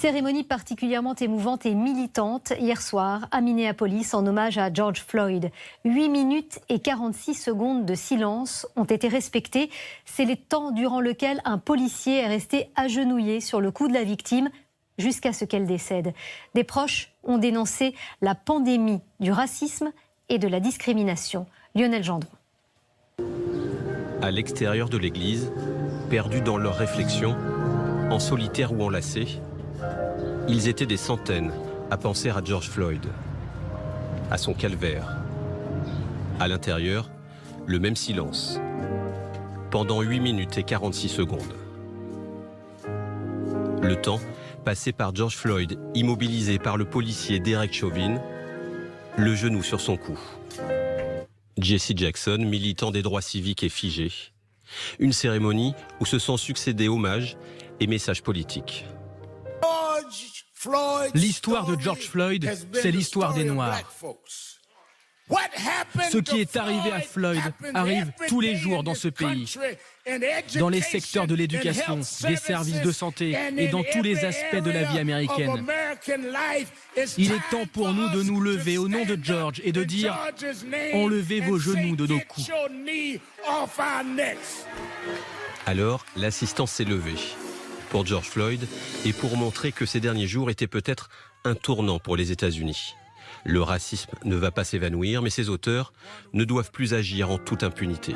Cérémonie particulièrement émouvante et militante hier soir à Minneapolis en hommage à George Floyd. 8 minutes et 46 secondes de silence ont été respectées. C'est le temps durant lequel un policier est resté agenouillé sur le cou de la victime jusqu'à ce qu'elle décède. Des proches ont dénoncé la pandémie du racisme et de la discrimination. Lionel Gendron. À l'extérieur de l'église, perdus dans leurs réflexions, en solitaire ou enlacés, ils étaient des centaines à penser à George Floyd, à son calvaire. À l'intérieur, le même silence, pendant 8 minutes et 46 secondes. Le temps passé par George Floyd, immobilisé par le policier Derek Chauvin, le genou sur son cou. Jesse Jackson, militant des droits civiques, est figé. Une cérémonie où se sont succédés hommages et messages politiques. L'histoire de George Floyd, c'est l'histoire des Noirs. Ce qui est arrivé à Floyd arrive tous les jours dans ce pays, dans les secteurs de l'éducation, des services de santé et dans tous les aspects de la vie américaine. Il est temps pour nous de nous lever au nom de George et de dire « Enlevez vos genoux de nos coups ». Alors, l'assistance s'est levée pour George Floyd et pour montrer que ces derniers jours étaient peut-être un tournant pour les États-Unis. Le racisme ne va pas s'évanouir, mais ses auteurs ne doivent plus agir en toute impunité.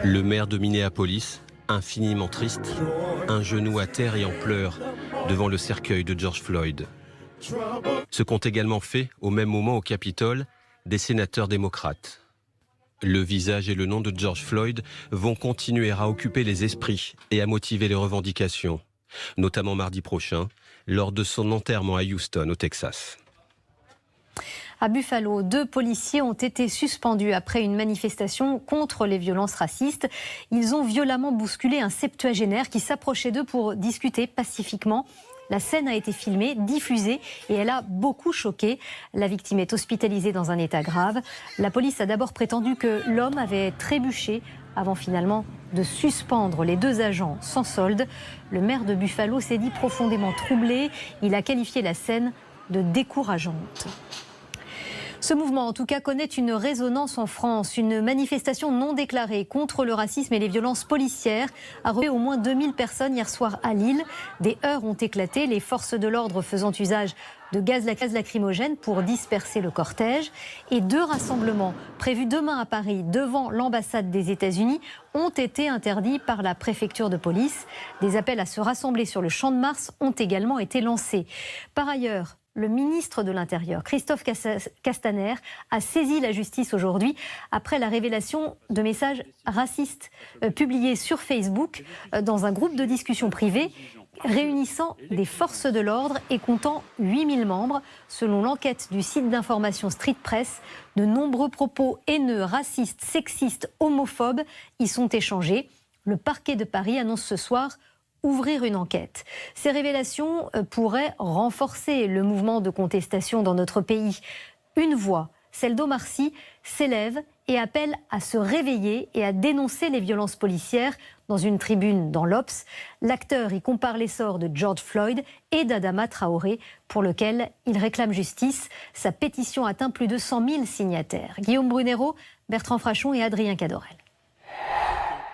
Le maire de Minneapolis, infiniment triste, un genou à terre et en pleurs devant le cercueil de George Floyd. Ce qu'ont également fait, au même moment au Capitole, des sénateurs démocrates. Le visage et le nom de George Floyd vont continuer à occuper les esprits et à motiver les revendications, notamment mardi prochain, lors de son enterrement à Houston, au Texas. À Buffalo, 2 policiers ont été suspendus après une manifestation contre les violences racistes. Ils ont violemment bousculé un septuagénaire qui s'approchait d'eux pour discuter pacifiquement. La scène a été filmée, diffusée et elle a beaucoup choqué. La victime est hospitalisée dans un état grave. La police a d'abord prétendu que l'homme avait trébuché avant finalement de suspendre les 2 agents sans solde. Le maire de Buffalo s'est dit profondément troublé. Il a qualifié la scène de décourageante. Ce mouvement, en tout cas, connaît une résonance en France. Une manifestation non déclarée contre le racisme et les violences policières a regroupé au moins 2000 personnes hier soir à Lille. Des heurts ont éclaté, les forces de l'ordre faisant usage de gaz lacrymogène pour disperser le cortège. Et 2 rassemblements prévus demain à Paris devant l'ambassade des États-Unis ont été interdits par la préfecture de police. Des appels à se rassembler sur le Champ de Mars ont également été lancés. Par ailleurs, le ministre de l'Intérieur, Christophe Castaner, a saisi la justice aujourd'hui après la révélation de messages racistes publiés sur Facebook dans un groupe de discussion privée réunissant des forces de l'ordre et comptant 8000 membres. Selon l'enquête du site d'information Street Press, de nombreux propos haineux, racistes, sexistes, homophobes y sont échangés. Le parquet de Paris annonce ce soir ouvrir une enquête. Ces révélations pourraient renforcer le mouvement de contestation dans notre pays. Une voix, celle d'Omar Sy, s'élève et appelle à se réveiller et à dénoncer les violences policières. Dans une tribune dans l'Obs, l'acteur y compare l'essor de George Floyd et d'Adama Traoré, pour lequel il réclame justice. Sa pétition atteint plus de 100 000 signataires. Guillaume Brunero, Bertrand Frachon et Adrien Cadorel.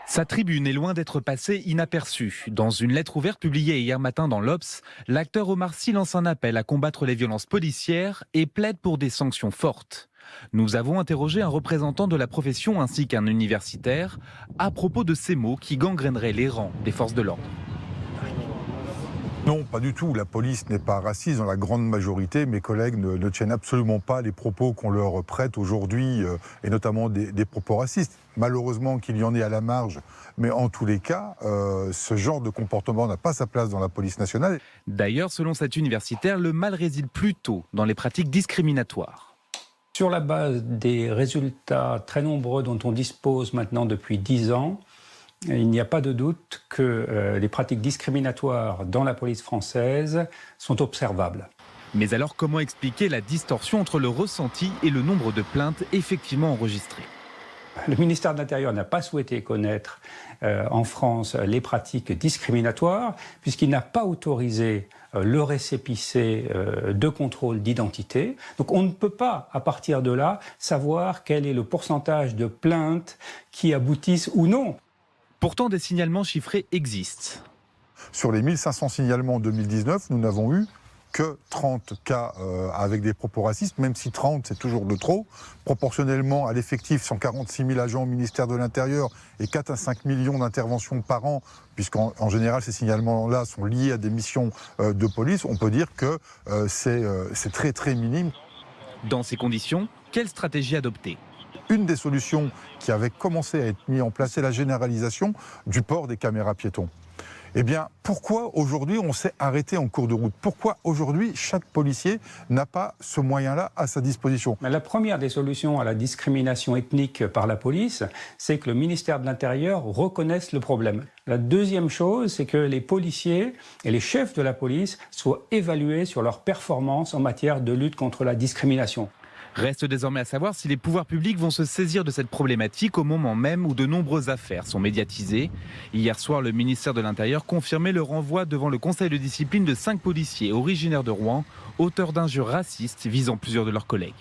Sa tribune est loin d'être passée inaperçue. Dans une lettre ouverte publiée hier matin dans l'Obs, l'acteur Omar Sy lance un appel à combattre les violences policières et plaide pour des sanctions fortes. Nous avons interrogé un représentant de la profession ainsi qu'un universitaire à propos de ces mots qui gangrèneraient les rangs des forces de l'ordre. Non, pas du tout. La police n'est pas raciste dans la grande majorité. Mes collègues ne tiennent absolument pas les propos qu'on leur prête aujourd'hui, et notamment des propos racistes. Malheureusement qu'il y en ait à la marge, mais en tous les cas, ce genre de comportement n'a pas sa place dans la police nationale. D'ailleurs, selon cet universitaire, le mal réside plutôt dans les pratiques discriminatoires. Sur la base des résultats très nombreux dont on dispose maintenant depuis 10 ans, il n'y a pas de doute que les pratiques discriminatoires dans la police française sont observables. Mais alors comment expliquer la distorsion entre le ressenti et le nombre de plaintes effectivement enregistrées ? Le ministère de l'Intérieur n'a pas souhaité connaître en France les pratiques discriminatoires puisqu'il n'a pas autorisé le récépissé de contrôle d'identité. Donc on ne peut pas, à partir de là, savoir quel est le pourcentage de plaintes qui aboutissent ou non. Pourtant, des signalements chiffrés existent. Sur les 1500 signalements en 2019, nous n'avons eu que 30 cas avec des propos racistes, même si 30 c'est toujours de trop. Proportionnellement à l'effectif, 146 000 agents au ministère de l'Intérieur et 4 à 5 millions d'interventions par an, puisqu'en général ces signalements-là sont liés à des missions de police, on peut dire que c'est très très minime. Dans ces conditions, quelle stratégie adopter ? Une des solutions qui avait commencé à être mise en place, c'est la généralisation du port des caméras piétons. Eh bien, pourquoi aujourd'hui on s'est arrêté en cours de route ? Pourquoi aujourd'hui chaque policier n'a pas ce moyen-là à sa disposition ? La première des solutions à la discrimination ethnique par la police, c'est que le ministère de l'Intérieur reconnaisse le problème. La deuxième chose, c'est que les policiers et les chefs de la police soient évalués sur leur performance en matière de lutte contre la discrimination. Reste désormais à savoir si les pouvoirs publics vont se saisir de cette problématique au moment même où de nombreuses affaires sont médiatisées. Hier soir, le ministère de l'Intérieur confirmait le renvoi devant le conseil de discipline de 5 policiers originaires de Rouen, auteurs d'injures racistes visant plusieurs de leurs collègues.